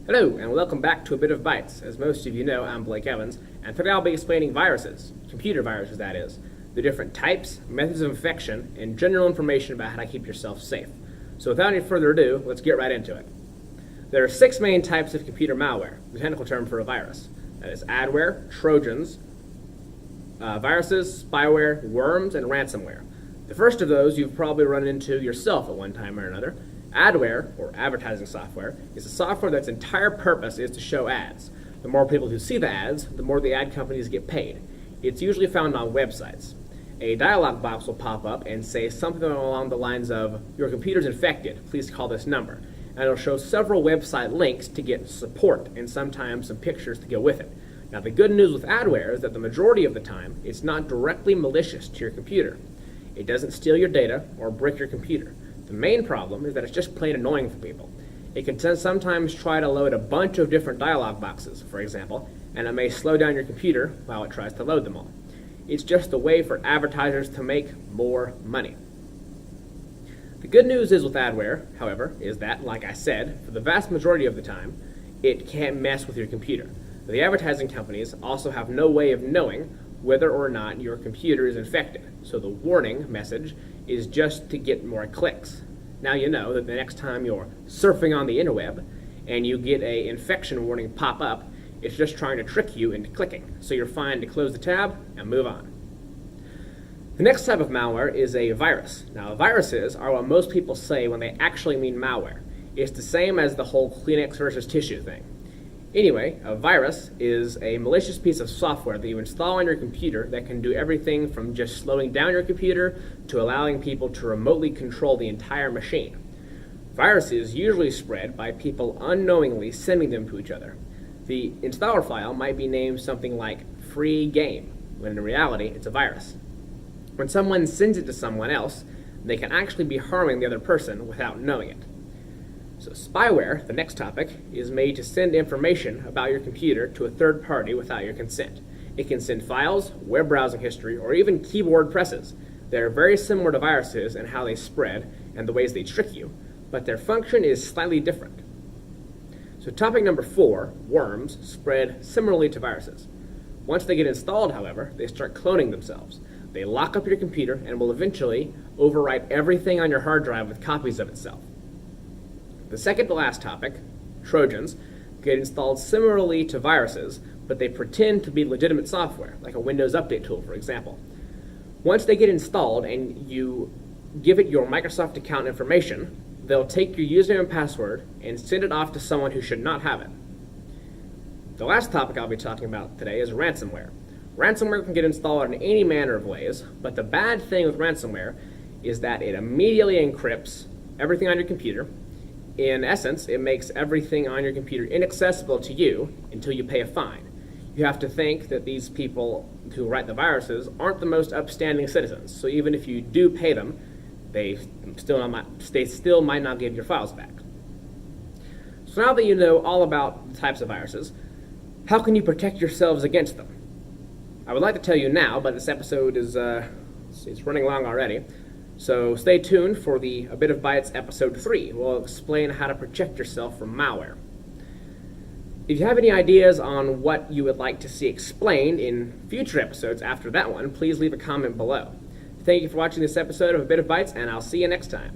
Hello, and welcome back to A Bit of Bytes. As most of you know, I'm Blake Evans, and today I'll be explaining viruses, computer viruses that is, the different types, methods of infection, and general information about how to keep yourself safe. So without any further ado, let's get right into it. There are 6 main types of computer malware, the technical term for a virus. That is adware, trojans, viruses, spyware, worms, and ransomware. The first of those you've probably run into yourself at one time or another. Adware, or advertising software, is a software that's entire purpose is to show ads. The more people who see the ads, the more the ad companies get paid. It's usually found on websites. A dialog box will pop up and say something along the lines of, "Your computer's infected, please call this number." And it'll show several website links to get support and sometimes some pictures to go with it. Now the good news with adware is that the majority of the time, it's not directly malicious to your computer. It doesn't steal your data or brick your computer. The main problem is that it's just plain annoying for people. It can sometimes try to load a bunch of different dialog boxes, for example, and it may slow down your computer while it tries to load them all. It's just a way for advertisers to make more money. The good news is with adware, however, is that, like I said, for the vast majority of the time, it can't mess with your computer. The advertising companies also have no way of knowing whether or not your computer is infected, so the warning message is just to get more clicks. Now you know that the next time you're surfing on the interweb and you get an infection warning pop up, it's just trying to trick you into clicking, so you're fine to close the tab and move on. The next type of malware is a virus. Now viruses are what most people say when they actually mean malware. It's the same as the whole Kleenex versus tissue thing. Anyway, a virus is a malicious piece of software that you install on your computer that can do everything from just slowing down your computer to allowing people to remotely control the entire machine. Viruses usually spread by people unknowingly sending them to each other. The installer file might be named something like free game, when in reality it's a virus. When someone sends it to someone else, they can actually be harming the other person without knowing it. So spyware, the next topic, is made to send information about your computer to a third party without your consent. It can send files, web browsing history, or even keyboard presses. They're very similar to viruses in how they spread and the ways they trick you, but their function is slightly different. So topic number 4, worms, spread similarly to viruses. Once they get installed, however, they start cloning themselves. They lock up your computer and will eventually overwrite everything on your hard drive with copies of itself. The second to last topic, trojans, get installed similarly to viruses, but they pretend to be legitimate software, like a Windows update tool, for example. Once they get installed and you give it your Microsoft account information, they'll take your username and password and send it off to someone who should not have it. The last topic I'll be talking about today is ransomware. Ransomware can get installed in any manner of ways, but the bad thing with ransomware is that it immediately encrypts everything on your computer. In essence, it makes everything on your computer inaccessible to you until you pay a fine. You have to think that these people who write the viruses aren't the most upstanding citizens, so even if you do pay them, they still might not give your files back. So now that you know all about the types of viruses, how can you protect yourselves against them? I would like to tell you now, but this episode is it's running long already. So stay tuned for the A Bit of Bytes episode 3. We'll explain how to protect yourself from malware. If you have any ideas on what you would like to see explained in future episodes after that one, please leave a comment below. Thank you for watching this episode of A Bit of Bytes, and I'll see you next time.